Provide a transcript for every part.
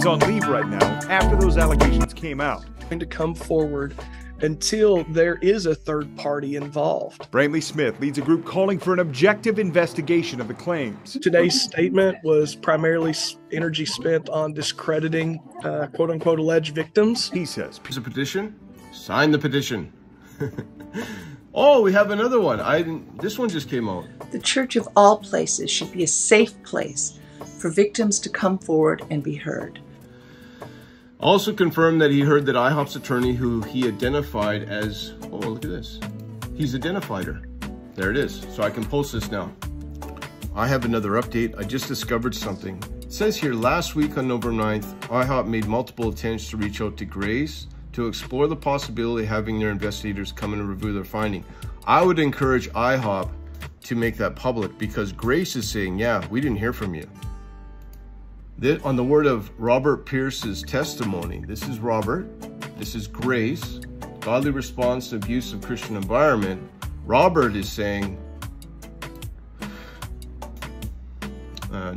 He's on leave right now after those allegations came out. To come forward until there is a third party involved. Brantley Smith leads a group calling for an objective investigation of the claims. Today's statement was primarily energy spent on discrediting quote-unquote alleged victims. He says, "There's a petition? Sign the petition." Oh, we have another one. This one just came out. The church of all places should be a safe place for victims to come forward and be heard. Also confirmed that he heard that IHOP's attorney, who he identified as, oh, look at this. He's identified her. There it is. So I can post this now. I have another update. I just discovered something. It says here, last week on November 9th, IHOP made multiple attempts to reach out to Grace to explore the possibility of having their investigators come in and review their finding. I would encourage IHOP to make that public, because Grace is saying, yeah, we didn't hear from you. On the word of Robert Pierce's testimony, this is Robert, this is Grace, godly response to abuse of Christian environment. Robert is saying,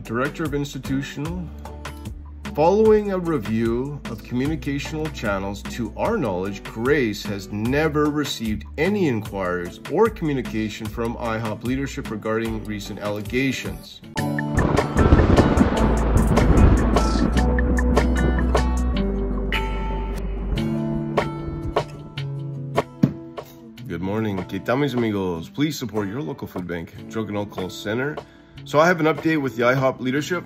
Director of Institutional, following a review of communicational channels, to our knowledge, Grace has never received any inquiries or communication from IHOP leadership regarding recent allegations. Good morning. Que tal, mis amigos? Please support your local food bank, Drug and Alcohol Center. So I have an update with the IHOP leadership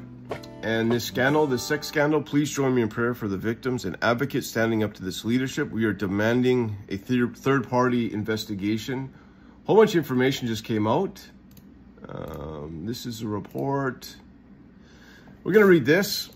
and this scandal, this sex scandal. Please join me in prayer for the victims and advocates standing up to this leadership. We are demanding a third-party investigation. A whole bunch of information just came out. This is a report. We're going to read this.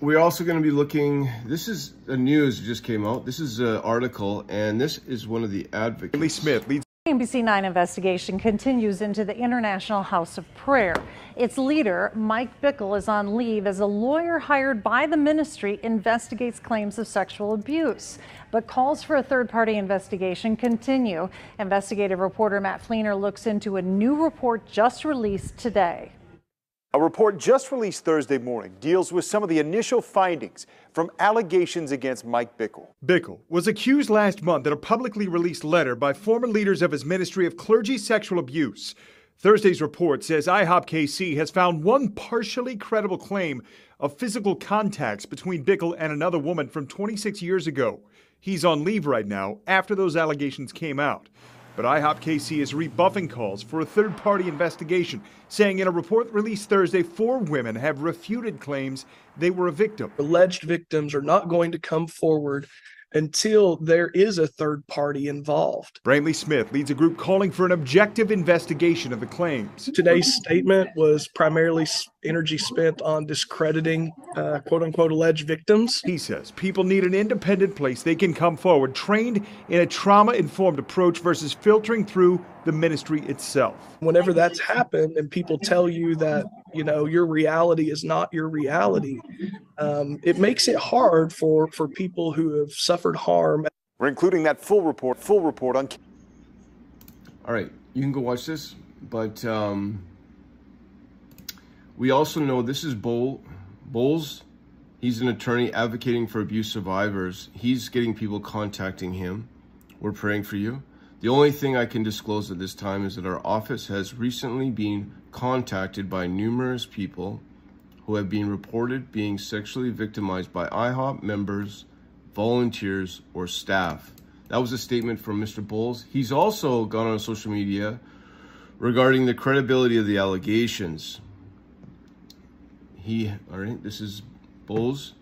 We're also going to be looking, this is a news that just came out. This is an article, and this is one of the advocates. Brantley Smith leads. ABC 9 investigation continues into the International House of Prayer. Its leader, Mike Bickle, is on leave as a lawyer hired by the ministry investigates claims of sexual abuse. But calls for a third-party investigation continue. Investigative reporter Matt Fleener looks into a new report just released today. A report just released Thursday morning deals with some of the initial findings from allegations against Mike Bickle. Bickle was accused last month in a publicly released letter by former leaders of his ministry of clergy sexual abuse. Thursday's report says IHOP KC has found one partially credible claim of physical contacts between Bickle and another woman from 26 years ago. He's on leave right now after those allegations came out. But IHOP KC is rebuffing calls for a third-party investigation, saying in a report released Thursday, 4 women have refuted claims they were a victim. Alleged victims are not going to come forward until there is a third party involved. Brantley Smith leads a group calling for an objective investigation of the claims. Today's statement was primarily energy spent on discrediting quote-unquote alleged victims. He says people need an independent place they can come forward, trained in a trauma-informed approach versus filtering through the ministry itself. Whenever that's happened and people tell you that, you know, your reality is not your reality, it makes it hard for people who have suffered harm. We're including that full report on. All right, you can go watch this, but we also know this is Bowles. He's an attorney advocating for abuse survivors. He's getting people contacting him. We're praying for you. The only thing I can disclose at this time is that our office has recently been contacted by numerous people who have been reported being sexually victimized by IHOP members, volunteers, or staff. That was a statement from Mr. Bowles. He's also gone on social media regarding the credibility of the allegations. All right, this is Bowles.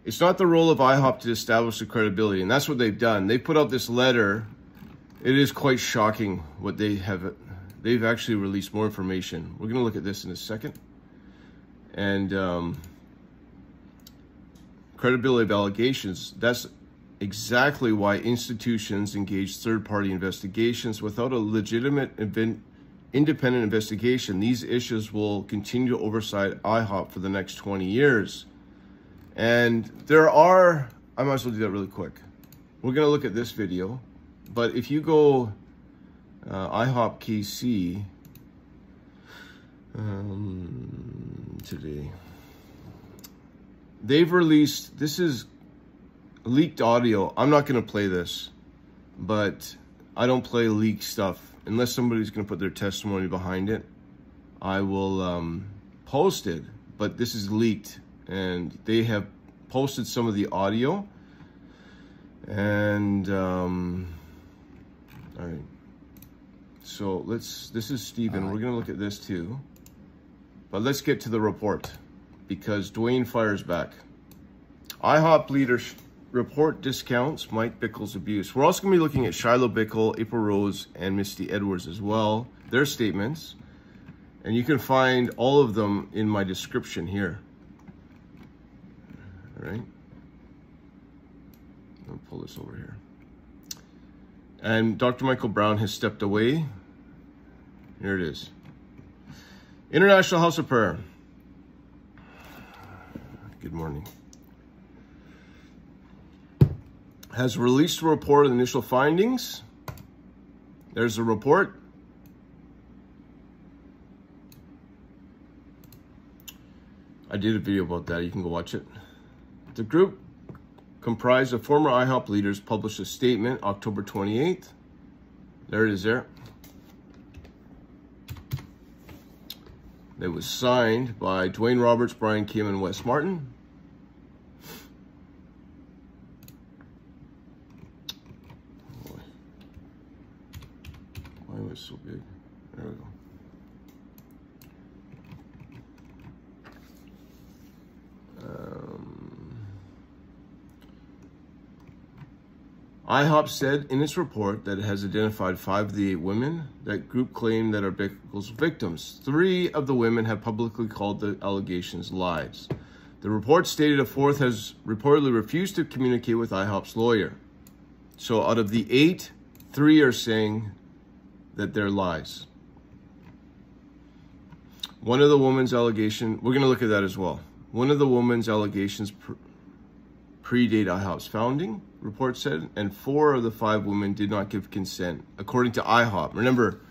It's not the role of IHOP to establish the credibility, and that's what they've done. They put out this letter. It is quite shocking what they have. They've actually released more information. We're going to look at this in a second. And credibility of allegations, that's exactly why institutions engage third-party investigations. Without a legitimate independent investigation, these issues will continue to oversight IHOP for the next 20 years. And there are, I might as well do that really quick. We're going to look at this video. But if you go IHOP KC today, they've released, this is leaked audio. I'm not going to play this, but I don't play leaked stuff unless somebody's going to put their testimony behind it. I will post it, but this is leaked, and they have posted some of the audio. And all right, so this is Stephen. We're gonna look at this too, but let's get to the report, because Dwayne fires back. IHOP leaders report discounts Mike Bickle's abuse. We're also gonna be looking at Shiloh Bickle, April Rose, and Misty Edwards as well, their statements, and you can find all of them in my description here. All right, I'll pull this over here. And Dr. Michael Brown has stepped away. Here it is. International House of Prayer. Good morning. Has released a report of the initial findings. There's the report. I did a video about that. You can go watch it. The group, comprised of former IHOP leaders, published a statement October 28th. There it is there. It was signed by Dwayne Roberts, Brian Kim, and Wes Martin. Boy. Why was it so big? There we go. IHOP said in its report that it has identified 5 of the 8 women that group claimed that are Bickle's victims. 3 of the women have publicly called the allegations lies. The report stated a 4th has reportedly refused to communicate with IHOP's lawyer. So out of the 8, 3 are saying that they're lies. One of the woman's allegation, we're going to look at that as well. One of the woman's allegations predate IHOP's founding, report said, and 4 of the 5 women did not give consent, according to IHOP. Remember,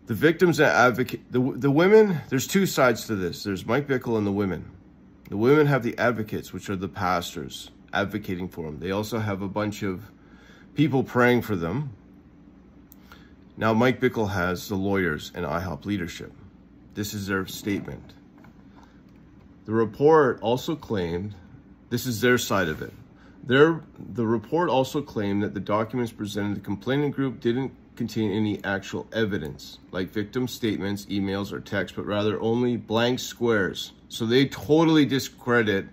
the victims and advocate, the women, there's 2 sides to this. There's Mike Bickle and the women. The women have the advocates, which are the pastors, advocating for them. They also have a bunch of people praying for them. Now, Mike Bickle has the lawyers and IHOP leadership. This is their statement. The report also claimed, this is their side of it. The report also claimed that the documents presented to the complaining group didn't contain any actual evidence, like victim statements, emails, or text, but rather only blank squares. So they totally discredit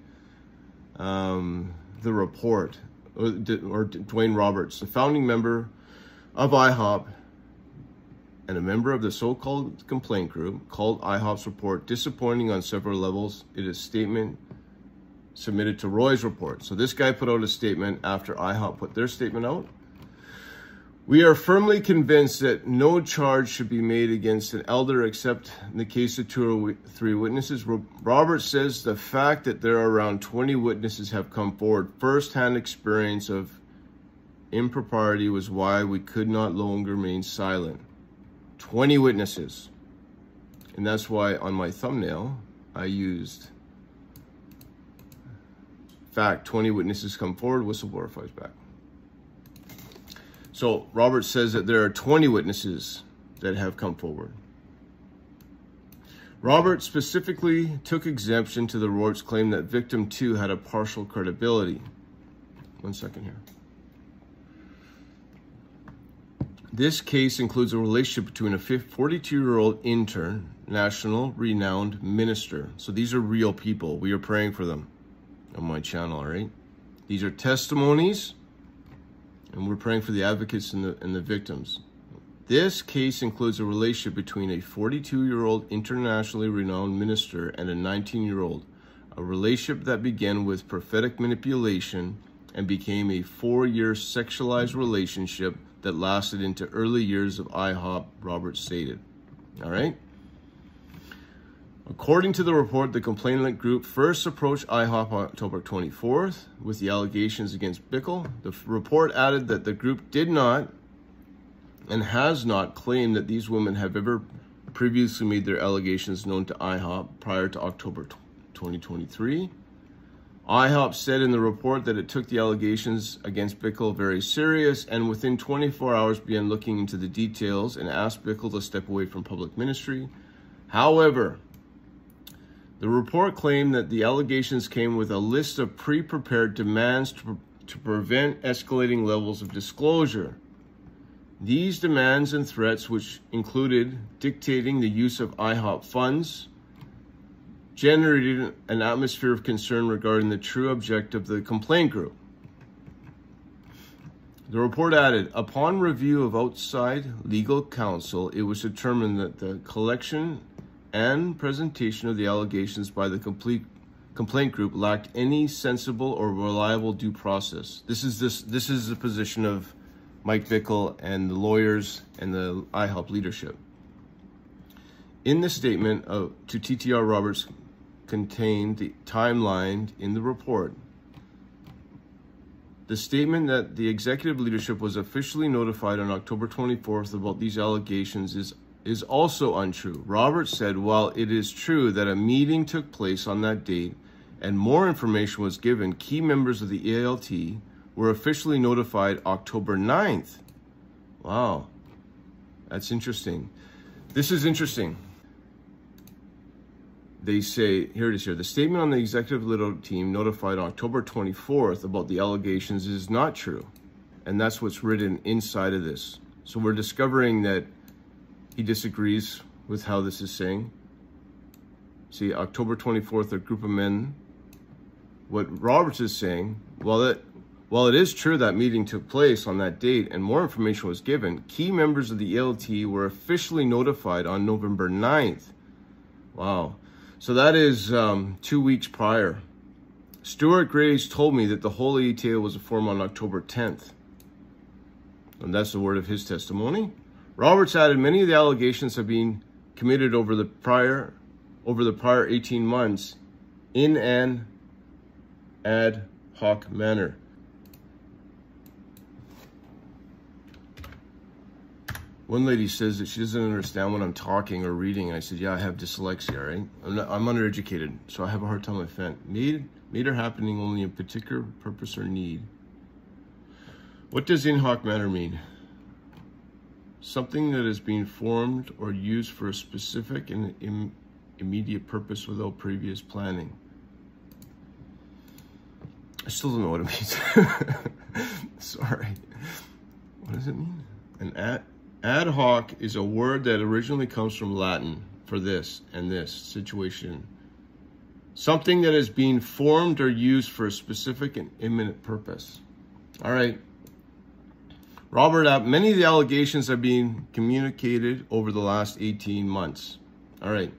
the report, or Dwayne Roberts, the founding member of IHOP and a member of the so-called complaint group, called IHOP's report disappointing on several levels. It is a statement submitted to Roy's report. So this guy put out a statement after IHOP put their statement out. We are firmly convinced that no charge should be made against an elder except in the case of 2 or 3 witnesses. Roberts says the fact that there are around 20 witnesses have come forward. First-hand experience of impropriety was why we could not longer remain silent. 20 witnesses. And that's why on my thumbnail, I used fact, 20 witnesses come forward, Whistleblower Fires Back. So Roberts says that there are 20 witnesses that have come forward. Roberts specifically took exemption to the Roberts claim that victim 2 had a partial credibility. 1 second here. This case includes a relationship between a 42-year-old intern, national renowned minister. So these are real people. We are praying for them on my channel, all right? These are testimonies, and we're praying for the advocates and the victims. This case includes a relationship between a 42-year-old internationally renowned minister and a 19-year-old, a relationship that began with prophetic manipulation and became a 4-year sexualized relationship that lasted into early years of IHOP, Roberts stated. All right? According to the report, the complainant group first approached IHOP on October 24th with the allegations against Bickle. The report added that the group did not and has not claimed that these women have ever previously made their allegations known to IHOP prior to October 2023. IHOP said in the report that it took the allegations against Bickle very serious and within 24 hours began looking into the details and asked Bickle to step away from public ministry. However, the report claimed that the allegations came with a list of pre-prepared demands to prevent escalating levels of disclosure. These demands and threats, which included dictating the use of IHOP funds, generated an atmosphere of concern regarding the true objective of the complaint group. The report added, upon review of outside legal counsel, it was determined that the collection and presentation of the allegations by the complaint group lacked any sensible or reliable due process. This is the position of Mike Bickle and the lawyers and the IHOP leadership. In the statement to TTR Roberts contained the timeline in the report. The statement that the executive leadership was officially notified on October 24th about these allegations is also untrue. Roberts said, while it is true that a meeting took place on that date and more information was given, key members of the ALT were officially notified October 9th. Wow, that's interesting. This is interesting. They say, here it is here, the statement on the executive leadership team notified on October 24th about the allegations is not true. And that's what's written inside of this. So we're discovering that he disagrees with how this is saying. See, October 24th, a group of men. What Roberts is saying, while it is true that meeting took place on that date and more information was given, key members of the ALT were officially notified on November 9th. Wow. So that is 2 weeks prior. Stuart Graves told me that the whole detail was formed on October 10th. And that's the word of his testimony. Roberts added, many of the allegations have been committed over the prior 18 months in an ad hoc manner. One lady says that she doesn't understand when I'm talking or reading. I said, yeah, I have dyslexia, right? I'm undereducated, so I have a hard time with that. Made or happening only in particular purpose or need. What does in hoc manner mean? Something that is being formed or used for a specific and immediate purpose without previous planning. I still don't know what it means. Sorry. What does it mean? Ad hoc is a word that originally comes from Latin for this and this situation. Something that is being formed or used for a specific and imminent purpose. All right. Robert, many of the allegations are being communicated over the last 18 months. All right.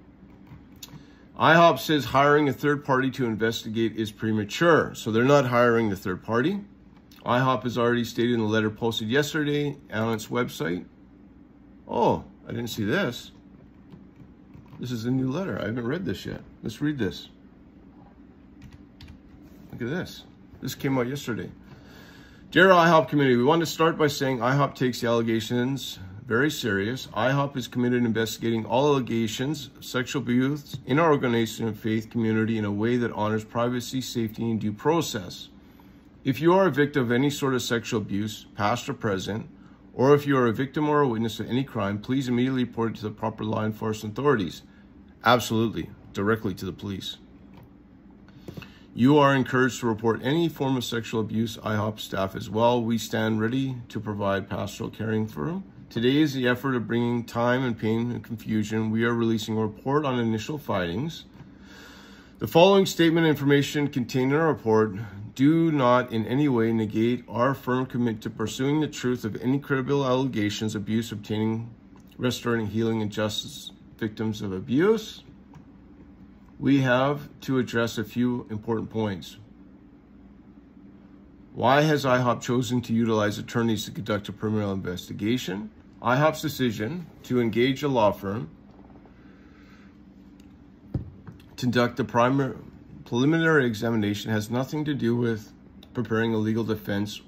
IHOP says hiring a third party to investigate is premature. So they're not hiring the third party. IHOP has already stated in the letter posted yesterday on its website. Oh, I didn't see this. This is a new letter. I haven't read this yet. Let's read this. Look at this. This came out yesterday. Dear IHOP community, we want to start by saying IHOP takes the allegations very serious. IHOP is committed to investigating all allegations of sexual abuse in our organization and faith community in a way that honors privacy, safety, and due process. If you are a victim of any sort of sexual abuse, past or present, or if you are a victim or a witness of any crime, please immediately report it to the proper law enforcement authorities. Absolutely, directly to the police. You are encouraged to report any form of sexual abuse, IHOP staff as well. We stand ready to provide pastoral caring for them. Today is the effort of bringing time and pain and confusion. We are releasing a report on initial findings. The following statement and information contained in our report do not in any way negate our firm commitment to pursuing the truth of any credible allegations, abuse, obtaining, restoring, healing, and justice victims of abuse. We have to address a few important points. Why has IHOP chosen to utilize attorneys to conduct a criminal investigation? IHOP's decision to engage a law firm to conduct the preliminary examination has nothing to do with preparing a legal defense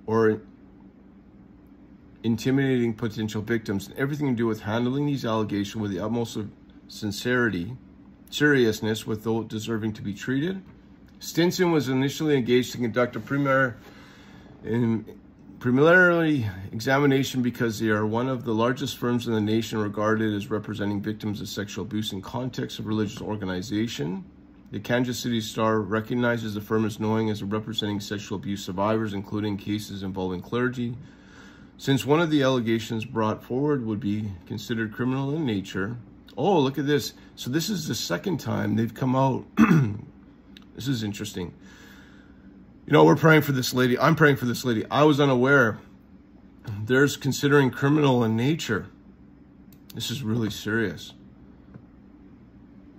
or intimidating potential victims, and everything to do with handling these allegations with the utmost of seriousness with those deserving to be treated, Stinson was initially engaged to conduct a preliminary examination because they are one of the largest firms in the nation regarded as representing victims of sexual abuse in context of religious organization. The Kansas City Star recognizes the firm as knowing as representing sexual abuse survivors, including cases involving clergy. Since one of the allegations brought forward would be considered criminal in nature. Oh, look at this. So this is the second time they've come out. This is interesting. You know, we're praying for this lady. I'm praying for this lady. I was unaware. There's considering criminal in nature. This is really serious.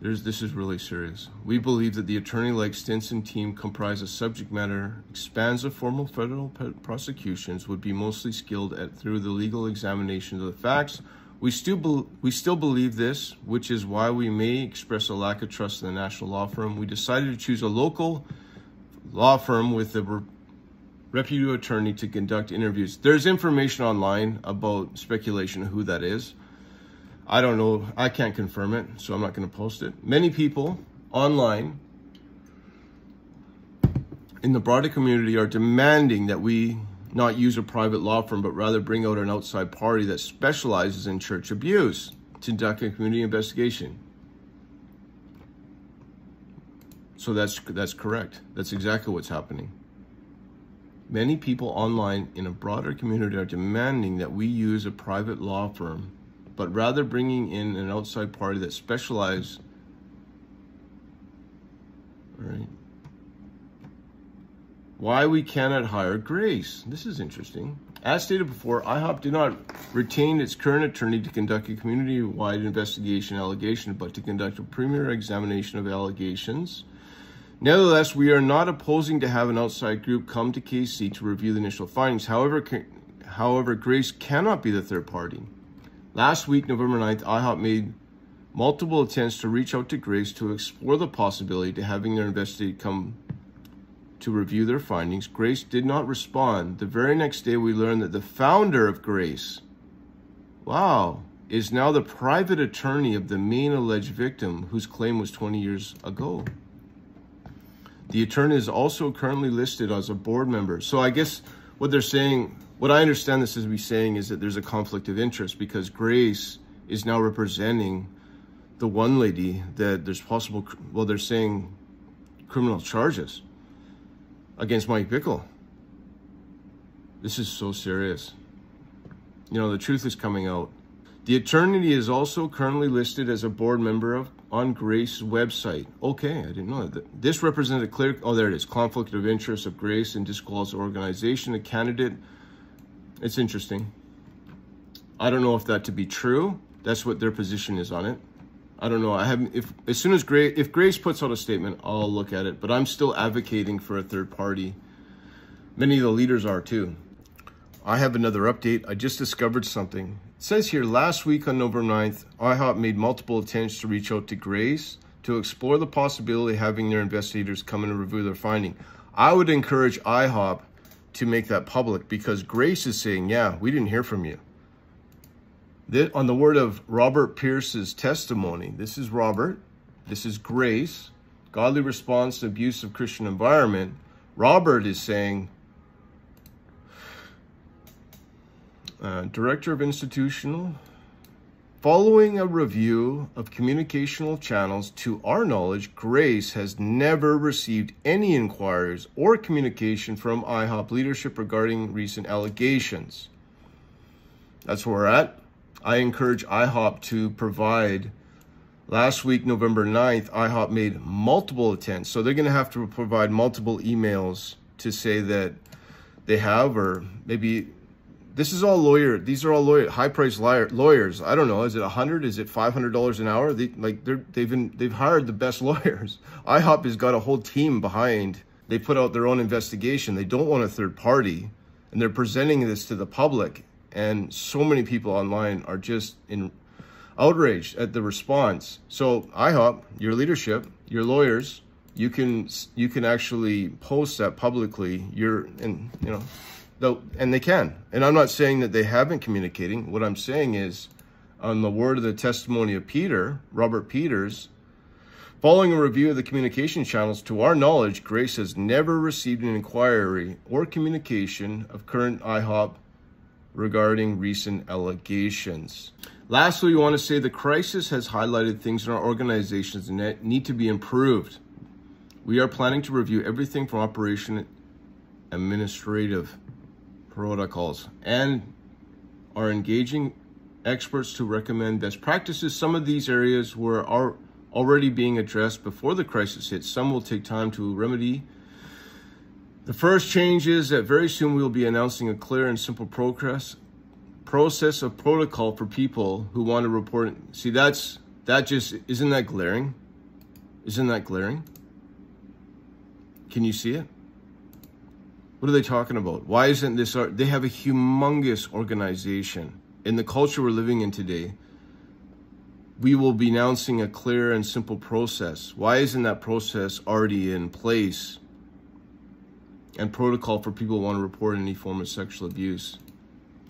This is really serious. We believe that the attorney-like Stinson team comprised of subject matter expands of formal federal prosecutions would be mostly skilled at through the legal examination of the facts. We still believe this, which is why we may express a lack of trust in the national law firm. We decided to choose a local law firm with a reputable attorney to conduct interviews. There's information online about speculation of who that is. I don't know. I can't confirm it, so I'm not going to post it. Many people online in the broader community are demanding that we not use a private law firm, but rather bring out an outside party that specializes in church abuse to conduct a community investigation. So that's correct. That's exactly what's happening. Many people online in a broader community are demanding that we use a private law firm, but rather bringing in an outside party that specializes. All right. Why we cannot hire Grace. This is interesting. As stated before, IHOP did not retain its current attorney to conduct a community-wide investigation allegation, but to conduct a preliminary examination of allegations. Nevertheless, we are not opposing to have an outside group come to KC to review the initial findings. However, Grace cannot be the third party. Last week, November 9th, IHOP made multiple attempts to reach out to Grace to explore the possibility to having their investigator come to review their findings. Grace did not respond. The very next day, we learned that the founder of Grace, wow, is now the private attorney of the main alleged victim whose claim was 20 years ago. The attorney is also currently listed as a board member. So I guess what they're saying, what I understand this to be saying is that there's a conflict of interest because Grace is now representing the one lady that there's possible, well, they're saying criminal charges against Mike Bickle. This is so serious. You know, the truth is coming out. The attorney is also currently listed as a board member on Grace's website. Okay, I didn't know that. This represented a clear, oh, there it is, conflict of interest of Grace and disclosed organization, a candidate. It's interesting. I don't know if that to be true. That's what their position is on it. I don't know. I haven't. If Grace puts out a statement, I'll look at it. But I'm still advocating for a third party. Many of the leaders are too. I have another update. I just discovered something. It says here, last week on November 9th, IHOP made multiple attempts to reach out to Grace to explore the possibility of having their investigators come in and review their finding. I would encourage IHOP to make that public because Grace is saying, yeah, we didn't hear from you. On the word of Robert Pierce's testimony, this is Robert, this is Grace, godly response to abusive Christian environment. Robert is saying, Director of Institutional, following a review of communicational channels, to our knowledge, Grace has never received any inquiries or communication from IHOP leadership regarding recent allegations. That's where we're at. I encourage IHOP to provide. Last week, November 9th, IHOP made multiple attempts. So they're going to have to provide multiple emails to say that they have, or maybe this is all these are all high-priced lawyers. I don't know. Is it $100? Is it $500 an hour? They've hired the best lawyers. IHOP has got a whole team behind. They put out their own investigation. They don't want a third party, and they're presenting this to the public. And so many people online are just outraged at the response. So IHOP, your leadership, your lawyers, you can actually post that publicly. And they can. And I'm not saying that they haven't communicating. What I'm saying is, on the word of the testimony of Peter, Robert Peters, Following a review of the communication channels, to our knowledge, Grace has never received an inquiry or communication of current IHOP regarding recent allegations. Lastly, we want to say the crisis has highlighted things in our organizations that need to be improved. We are planning to review everything from operation administrative protocols and are engaging experts to recommend best practices. Some of these areas are already being addressed before the crisis hit. Some will take time to remedy. The first change is that very soon we will be announcing a clear and simple process of protocol for people who want to report. See, isn't that glaring? Isn't that glaring? Can you see it? What are they talking about? Why isn't this? They have a humongous organization. In the culture we're living in today, we will be announcing a clear and simple process. Why isn't that process already in place? And protocol for people who want to report any form of sexual abuse.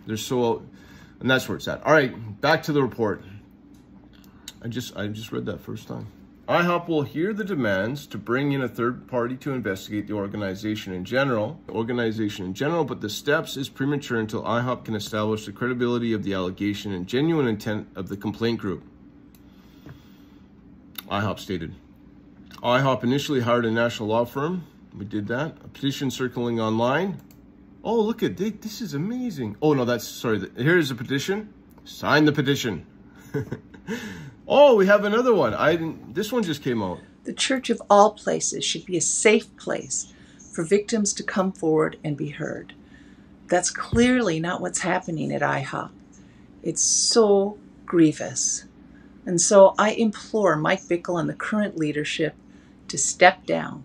And that's where it's at. All right, back to the report. I just read that first time. IHOP will hear the demands to bring in a third party to investigate the organization in general, but the steps is premature until IHOP can establish the credibility of the allegation and genuine intent of the complaint group. IHOP stated. IHOP initially hired a national law firm. We did that. A petition circling online. Oh, look at this. This is amazing. Oh, no, here's a petition. Sign the petition. Oh, we have another one. This one just came out. The church of all places should be a safe place for victims to come forward and be heard. That's clearly not what's happening at IHOP. It's so grievous. And so I implore Mike Bickle and the current leadership to step down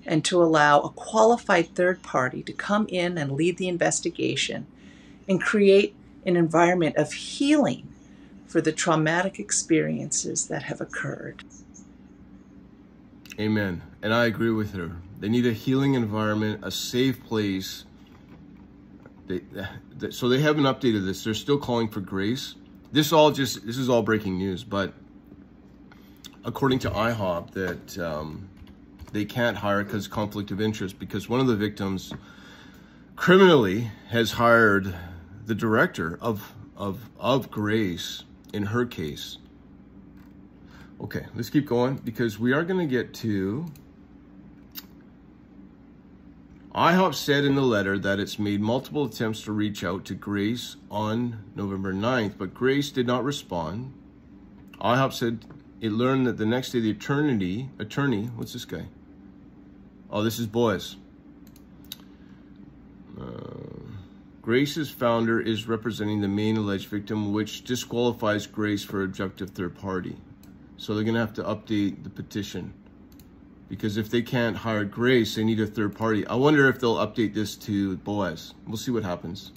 and to allow a qualified third party to come in and lead the investigation and create an environment of healing for the traumatic experiences that have occurred. Amen. And I agree with her. They need a healing environment, a safe place. So they haven't updated this. They're still calling for grace. This is all breaking news, but according to IHOP, that they can't hire because conflict of interest, because one of the victims criminally has hired the director of Grace in her case. Okay, let's keep going, because we are going to get to... IHOP said in the letter that it's made multiple attempts to reach out to Grace on November 9th, but Grace did not respond. IHOP said it learned that the next day the attorney, what's this guy? Oh, this is Boaz. Grace's founder is representing the main alleged victim, which disqualifies Grace for objective third party. So they're going to have to update the petition, because if they can't hire Grace, they need a third party. I wonder if they'll update this to Boaz. We'll see what happens.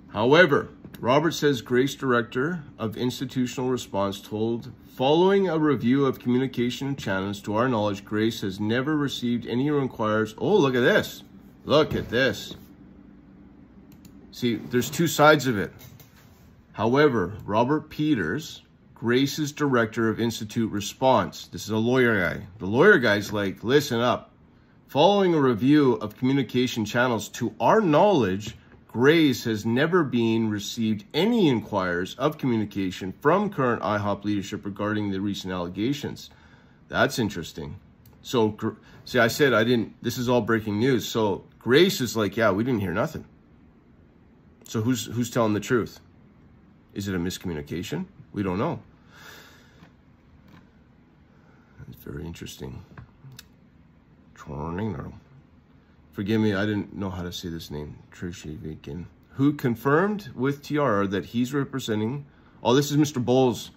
However, Robert says Grace, director of institutional response, told, following a review of communication channels, to our knowledge, Grace has never received any inquiries. Oh, look at this. Look at this. See, there's two sides of it. However, Robert Peters, Grace's director of Institute Response, this is a lawyer guy. The lawyer guy's like, listen up. Following a review of communication channels, to our knowledge, Grace has never been received any inquiries of communication from current IHOP leadership regarding the recent allegations. That's interesting. So, see, I said this is all breaking news. So Grace is like, yeah, we didn't hear nothing. So who's telling the truth? Is it a miscommunication? We don't know. It's very interesting. Forgive me, I didn't know how to say this name. Trishivikin, who confirmed with TR that he's representing... Oh, this is Mr. Bowles.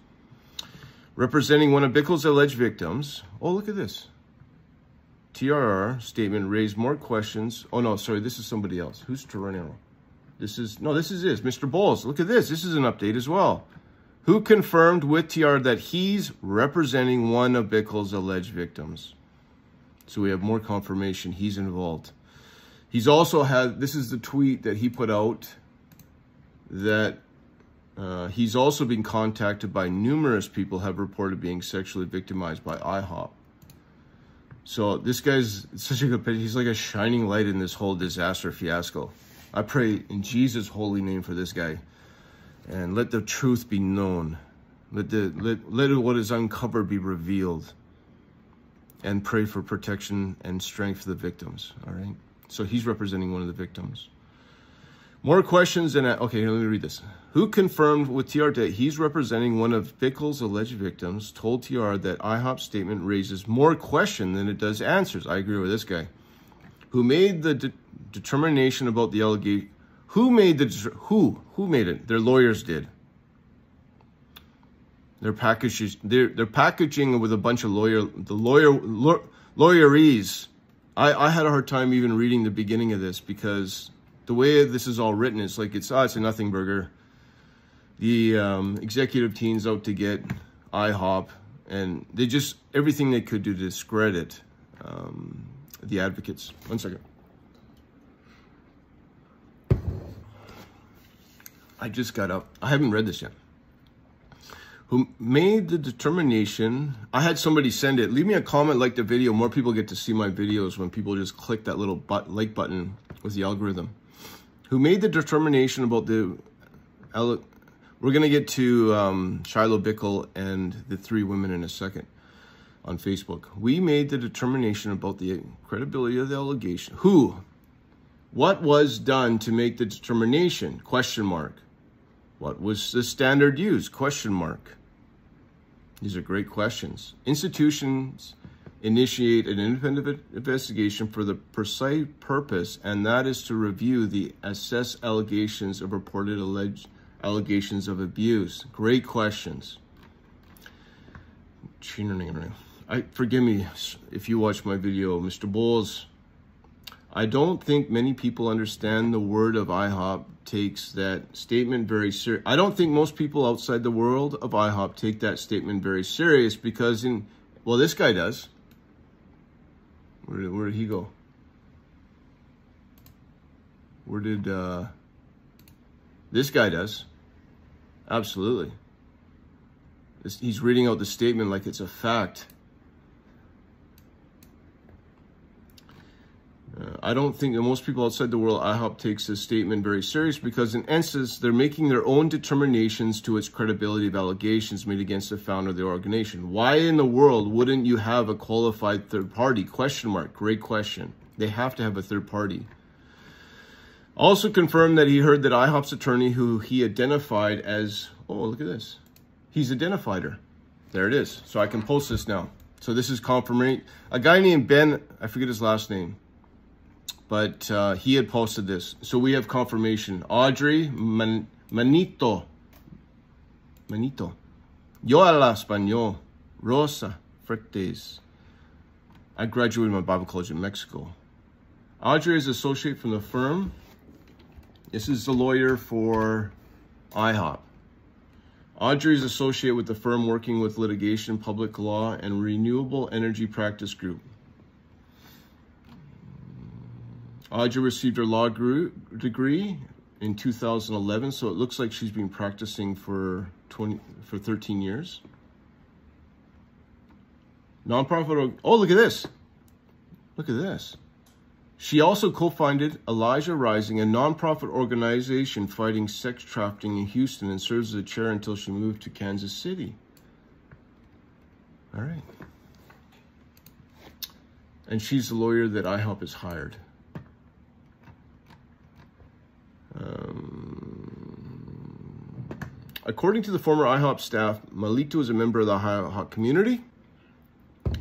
Representing one of Bickle's alleged victims. Oh, look at this. TRR statement raised more questions. Oh, no, sorry, this is somebody else. Who's Toronto? This is Mr. Bowles. Look at this. This is an update as well. Who confirmed with TR that he's representing one of Bickle's alleged victims. So we have more confirmation he's involved. He's also had, this is the tweet that he put out, that He's also been contacted by numerous people who have reported being sexually victimized by IHOP. So this guy's such a good pitch. He's like a shining light in this whole disaster fiasco. I pray in Jesus' holy name for this guy, and let the truth be known. Let what is uncovered be revealed, and pray for protection and strength for the victims. All right. So he's representing one of the victims. More questions and okay, let me read this. Who confirmed with TR that he's representing one of Bickle's alleged victims, told TR that IHOP's statement raises more question than it does answers. I agree with this guy. Who made the determination about the allegation? Who made it? Their lawyers did. They're packaging with a bunch of lawyerese. I had a hard time even reading the beginning of this because the way this is all written, it's like it's a nothing burger. The executive team's out to get IHOP, and they just everything they could do to discredit the advocates. 1 second. I just got up. I haven't read this yet. Who made the determination? I had somebody send it. Leave me a comment, like the video. More people get to see my videos when people just click that little like button with the algorithm. Who made the determination about the... We're going to get to Shiloh Bickle and the 3 women in a second on Facebook. We made the determination about the credibility of the allegation. Who? What was done to make the determination? Question mark. What was the standard used? Question mark. These are great questions. Institutions initiate an independent investigation for the precise purpose, and that is to review the assess allegations of reported alleged allegations of abuse. Great questions. Forgive me if you watch my video, Mr. Bowles. I don't think many people understand the word of IHOP takes that statement very serious. I don't think most people outside the world of IHOP take that statement very serious because well, this guy does. Where did he go? Where did this guy does? Absolutely. He's reading out the statement like it's a fact. I don't think that most people outside the world IHOP takes this statement very serious because in essence, they're making their own determinations to its credibility of allegations made against the founder of the organization. Why in the world wouldn't you have a qualified third party? Question mark. Great question. They have to have a third party. Also confirmed that he heard that IHOP's attorney, who he identified as, oh, look at this. He's identified her. There it is. So I can post this now. So this is confirmation. A guy named Ben, I forget his last name, but he had posted this. So we have confirmation. Audrey Manito. Yo habla español. Rosa Fretes. I graduated my Bible college in Mexico. Audrey is associate from the firm. This is the lawyer for IHOP. Audrey is associate with the firm working with litigation, public law, and renewable energy practice group. Audrey received her law degree in 2011, so it looks like she's been practicing for 13 years. Nonprofit, oh, look at this. Look at this. She also co-founded Elijah Rising, a nonprofit organization fighting sex trafficking in Houston, and serves as a chair until she moved to Kansas City. All right. And she's the lawyer that IHOP has hired. According to the former IHOP staff, Malito is a member of the IHOP community.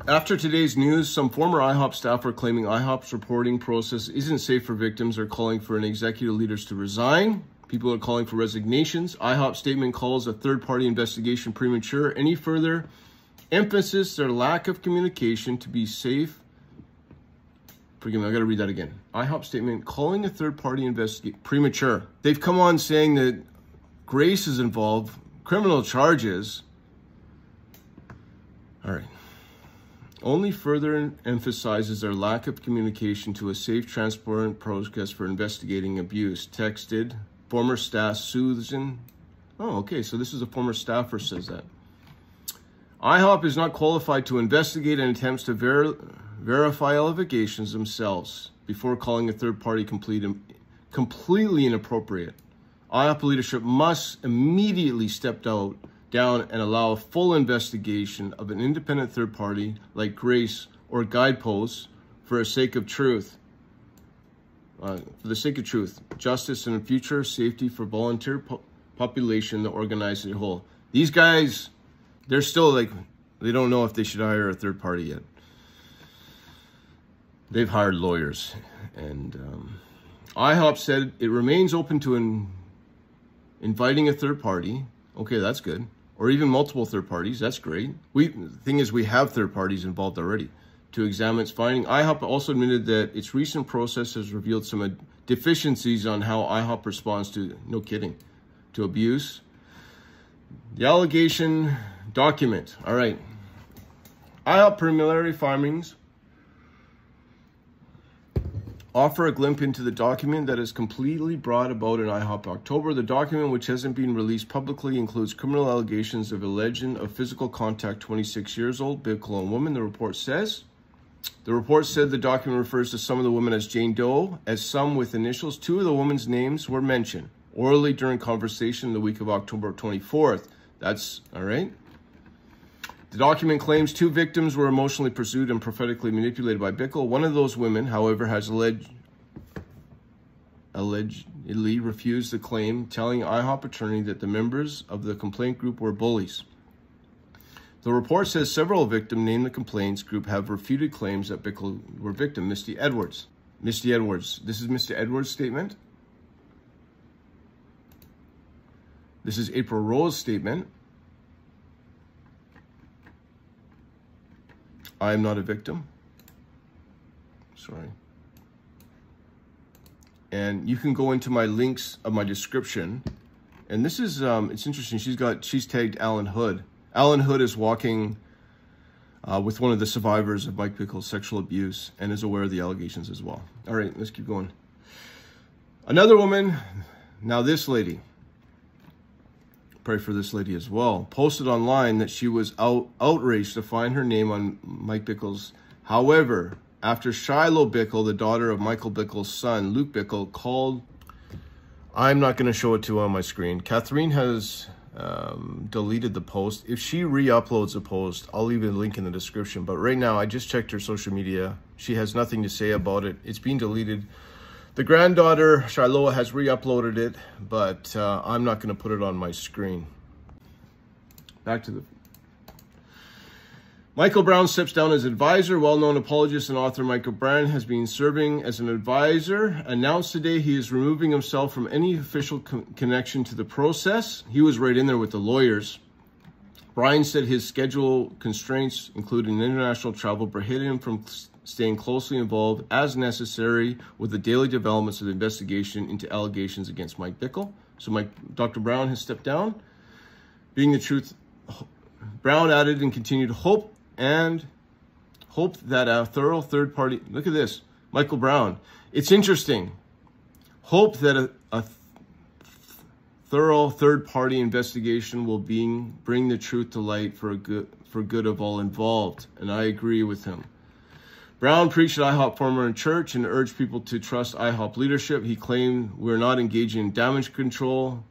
After today's news, some former IHOP staff are claiming IHOP's reporting process isn't safe for victims. They're calling for an executive leaders to resign. People are calling for resignations. IHOP statement calls a third-party investigation premature. Any further emphasis their lack of communication to be safe. Forgive me, I got to read that again. IHOP statement calling a third-party investigation premature. They've come on saying that Grace is involved, criminal charges. All right. Only further emphasizes their lack of communication to a safe, transparent process for investigating abuse. Texted former staff Susan. Oh, okay, so this is a former staffer says that. IHOP is not qualified to investigate and attempts to verify allegations themselves before calling a third party completely inappropriate. IHOP leadership must immediately step down and allow a full investigation of an independent third party like Grace or Guideposts for the sake of truth. Justice, and future safety for volunteer population, the organized as a whole. These guys, they're still like, they don't know if they should hire a third party yet. They've hired lawyers. And IHOP said it remains open to inviting a third party. Okay, that's good. Or even multiple third parties. That's great. The thing is, we have third parties involved already to examine its finding. IHOP also admitted that its recent process has revealed some deficiencies on how IHOP responds to, no kidding, to abuse. The allegation document. All right. IHOP preliminary findings offer a glimpse into the document that is completely brought about in IHOP October. The document, which hasn't been released publicly, includes criminal allegations of alleged physical contact 26 years old, Bickle woman, the report says. The report said the document refers to some of the women as Jane Doe, as some with initials. 2 of the women's names were mentioned orally during conversation the week of October 24th. That's all right. The document claims 2 victims were emotionally pursued and prophetically manipulated by Bickle. One of those women, however, has allegedly refused the claim, telling IHOP attorney that the members of the complaint group were bullies. The report says several victims named the complaints group have refuted claims that Bickle were victim. Misty Edwards. This is Mr. Edwards' statement. This is April Rowe's statement. I am not a victim. Sorry. And you can go into my links of my description. And this is, it's interesting. She's tagged Alan Hood. Alan Hood is walking with one of the survivors of Mike Bickle's sexual abuse and is aware of the allegations as well. All right, let's keep going. Another woman, now this lady, pray for this lady as well, posted online that she was outraged to find her name on Mike Bickle's. However, after Shiloh Bickle, the daughter of Michael Bickle's son, Luke Bickle, called, I'm not going to show it to you on my screen. Catherine has deleted the post. If she re-uploads the post, I'll leave a link in the description. But right now, I just checked her social media. She has nothing to say about it. It's been deleted. The granddaughter, Shiloh, has re-uploaded it, but I'm not going to put it on my screen. Back to the... Michael Brown steps down as advisor. Well-known apologist and author Michael Brown has been serving as an advisor. Announced today he is removing himself from any official connection to the process. He was right in there with the lawyers. Brian said his schedule constraints, including international travel, prohibited him from staying closely involved as necessary with the daily developments of the investigation into allegations against Mike Bickle. So Dr. Brown has stepped down. Being the truth, Brown added and continued to hope that a thorough third party, look at this, Michael Brown. It's interesting. Hope that a thorough third party investigation will bring the truth to light for good of all involved. And I agree with him. Brown preached at IHOP former in church and urged people to trust IHOP leadership. He claimed we're not engaging in damage control.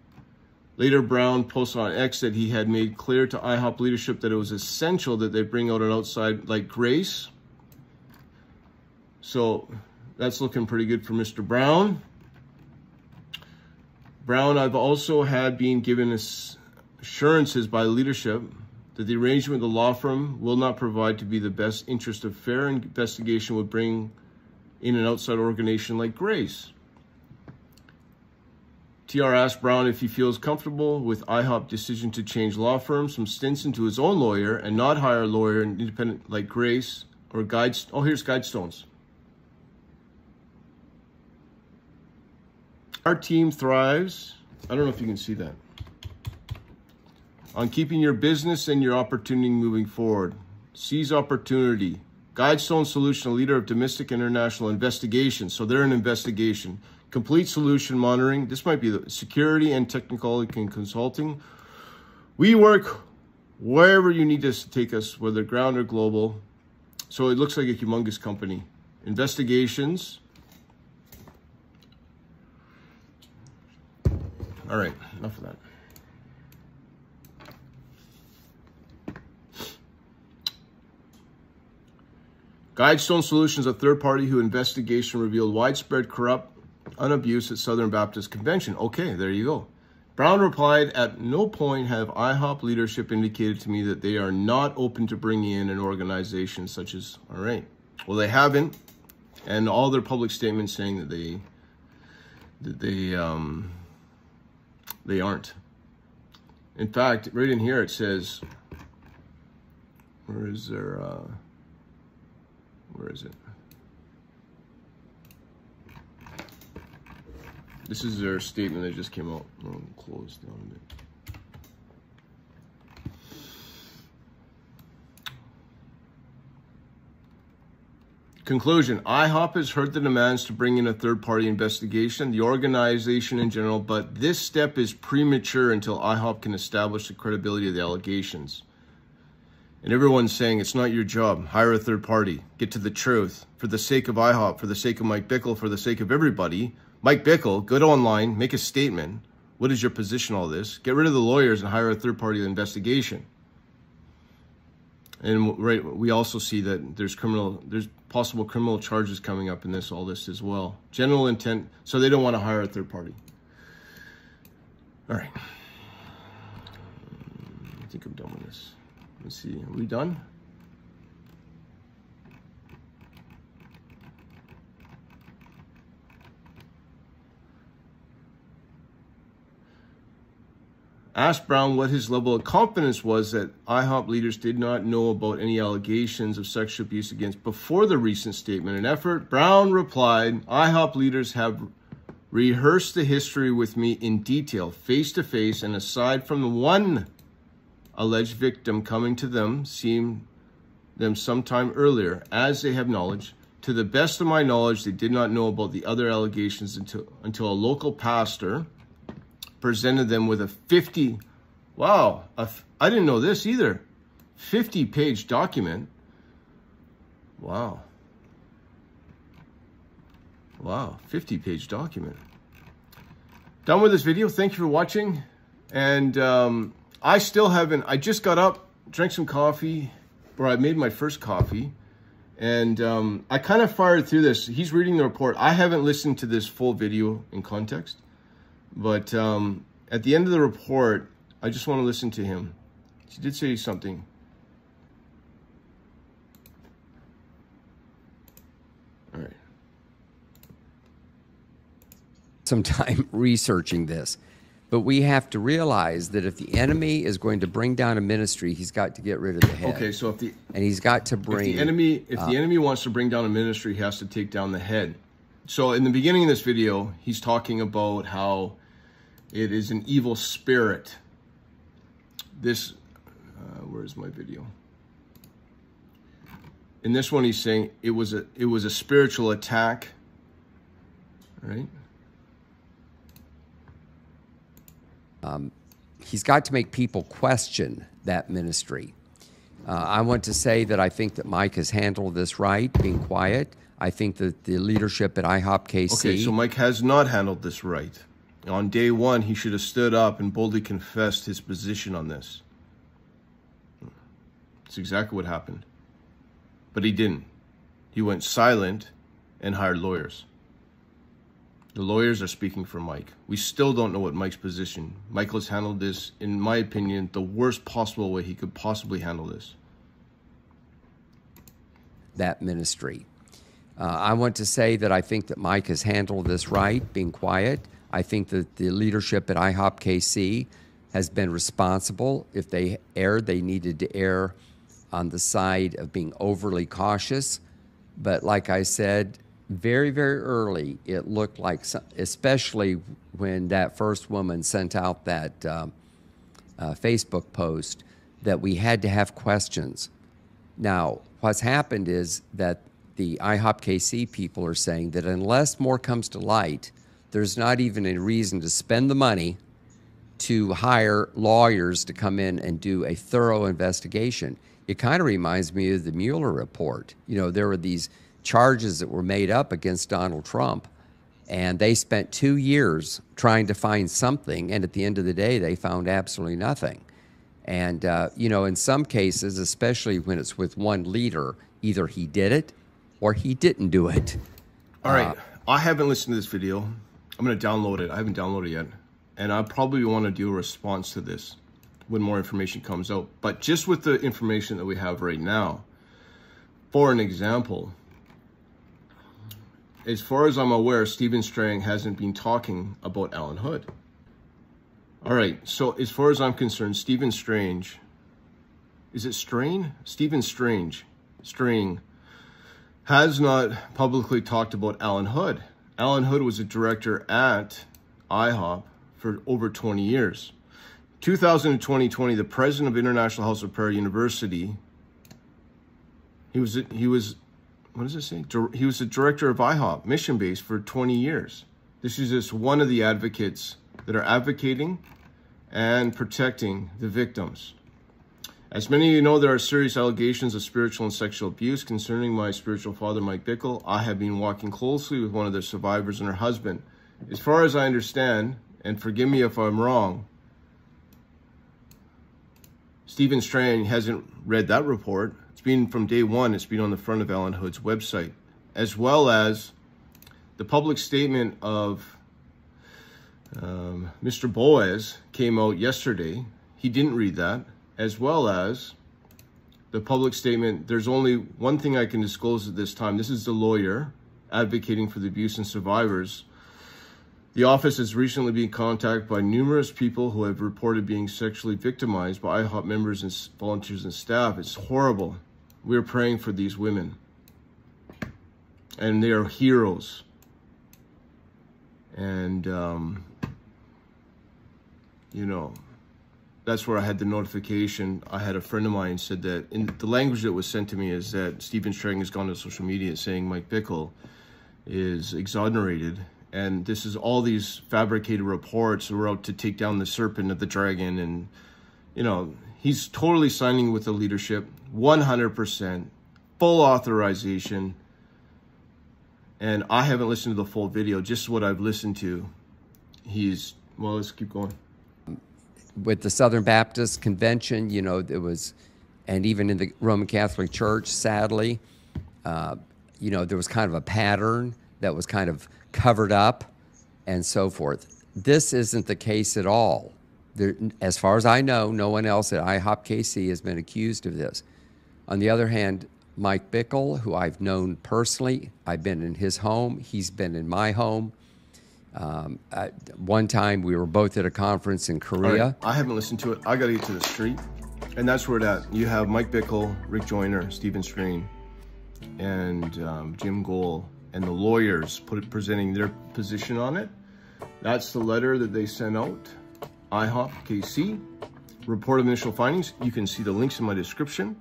Later, Brown posted on X that he had made clear to IHOP leadership that it was essential that they bring out an outside like Grace. So that's looking pretty good for Mr. Brown. Brown, I've also had been given assurances by leadership that the arrangement with the law firm will not provide to be the best interest of fair investigation would bring in an outside organization like Grace. TR asked Brown if he feels comfortable with IHOP decision to change law firms from Stinson to his own lawyer and not hire a lawyer independent like Grace or Guides. Oh, here's Guidestones. Our team thrives. I don't know if you can see that. On keeping your business and your opportunity moving forward. Seize opportunity. Guidestone Solution, a leader of domestic international investigation. So they're an investigation. Complete solution monitoring. This might be the security and technical consulting. We work wherever you need us to take us, whether ground or global. So it looks like a humongous company. Investigations. All right, enough of that. Guidestone Solutions, a third party who investigation revealed widespread corrupt abuse at Southern Baptist Convention. Okay, there you go. Brown replied, at no point have IHOP leadership indicated to me that they are not open to bringing in an organization such as, all right. Well, they haven't, and all their public statements saying that they aren't. In fact, right in here it says, where is it? This is their statement that just came out. I'll close down a bit. Conclusion, IHOP has heard the demands to bring in a third-party investigation, the organization in general, but this step is premature until IHOP can establish the credibility of the allegations. And everyone's saying it's not your job. Hire a third party. Get to the truth. For the sake of IHOP, for the sake of Mike Bickle, for the sake of everybody. Mike Bickle, go online, make a statement. What is your position on all this? Get rid of the lawyers and hire a third party investigation. And right, we also see that there's possible criminal charges coming up in all this as well. General intent, so they don't want to hire a third party. All right. I think I'm done with this. Let's see, are we done? Asked Brown what his level of confidence was that IHOP leaders did not know about any allegations of sexual abuse against before the recent statement and effort. Brown replied, IHOP leaders have rehearsed the history with me in detail, face to face, and aside from the one alleged victim coming to them, seeing them sometime earlier, as they have knowledge. To the best of my knowledge, they did not know about the other allegations until a local pastor presented them with a 50, wow, I didn't know this either, 50-page document. Wow. Wow, 50-page document. Done with this video. Thank you for watching. And I still haven't, I just got up, drank some coffee, or I made my first coffee, and I kind of fired through this. He's reading the report. I haven't listened to this full video in context, but at the end of the report, I just want to listen to him. He did say something. All right. Some time researching this. But we have to realize that if the enemy is going to bring down a ministry, he's got to get rid of the head. Okay, so if he's got to bring the enemy wants to bring down a ministry, he has to take down the head. So in the beginning of this video, he's talking about how it is an evil spirit. This, where's my video? In this one, he's saying it was a spiritual attack, right? He's got to make people question that ministry. I want to say that I think that Mike has handled this right, being quiet. I think that the leadership at IHOP KC... Okay, so Mike has not handled this right. On day one, he should have stood up and boldly confessed his position on this. That's exactly what happened. But he didn't. He went silent and hired lawyers. The lawyers are speaking for Mike. We still don't know what Mike's position. Michael has handled this, in my opinion, the worst possible way he could possibly handle this. That ministry. I want to say that I think that Mike has handled this right, being quiet. I think that the leadership at IHOP KC has been responsible. If they erred, they needed to err on the side of being overly cautious. But like I said, very, very early, it looked like, especially when that first woman sent out that Facebook post, that we had to have questions. Now, what's happened is that the IHOP KC people are saying that unless more comes to light, there's not even a reason to spend the money to hire lawyers to come in and do a thorough investigation. It kind of reminds me of the Mueller report. You know, there were these charges that were made up against Donald Trump, and they spent 2 years trying to find something, and at the end of the day, they found absolutely nothing. And, you know, in some cases, especially when it's with one leader, either he did it or he didn't do it. All right, I haven't listened to this video. I'm going to download it. I haven't downloaded it yet. And I probably want to do a response to this when more information comes out. But just with the information that we have right now, for an example, as far as I'm aware, Stephen Strang hasn't been talking about Alan Hood. All right, so as far as I'm concerned, Stephen Strange, is it Strang? Stephen Strang has not publicly talked about Alan Hood. Alan Hood was a director at IHOP for over 20 years. 2020, the president of International House of Prayer University, he was what does it say? He was the director of IHOP, mission base, for 20 years. This is just one of the advocates that are advocating and protecting the victims. As many of you know, there are serious allegations of spiritual and sexual abuse concerning my spiritual father, Mike Bickle. I have been working closely with one of the survivors and her husband. As far as I understand, and forgive me if I'm wrong, Stephen Strang hasn't read that report. It's been from day one, it's been on the front of Alan Hood's website, as well as the public statement of Mr. Boaz came out yesterday. He didn't read that, as well as the public statement. There's only one thing I can disclose at this time. This is the lawyer advocating for the abuse and survivors. The office has recently been contacted by numerous people who have reported being sexually victimized by IHOP members and volunteers and staff. It's horrible. We're praying for these women. And they are heroes. And, you know, that's where I had the notification. I had a friend of mine said that in the language that was sent to me is that Stephen Strang has gone to social media saying Mike Bickle is exonerated. And this is all these fabricated reports that were out to take down the serpent of the dragon. And, you know, he's totally signing with the leadership, 100%, full authorization. And I haven't listened to the full video, just what I've listened to. Well, let's keep going. With the Southern Baptist Convention, you know, there was, and even in the Roman Catholic Church, sadly, you know, there was kind of a pattern that was kind of covered up and so forth. This isn't the case at all. There, as far as I know, no one else at IHOP KC has been accused of this. On the other hand, Mike Bickle, who I've known personally, I've been in his home, he's been in my home. One time we were both at a conference in Korea. Right, I haven't listened to it. I got to get to the street. And that's where it's at. You have Mike Bickle, Rick Joyner, Stephen Strang, and Jim Gohl, and the lawyers presenting their position on it. That's the letter that they sent out. IHOP KC, report of initial findings. You can see the links in my description.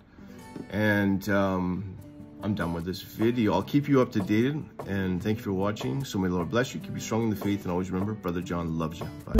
And I'm done with this video. I'll keep you up to date, and thank you for watching. So may the Lord bless you, keep you strong in the faith, and always remember, Brother John loves you. Bye.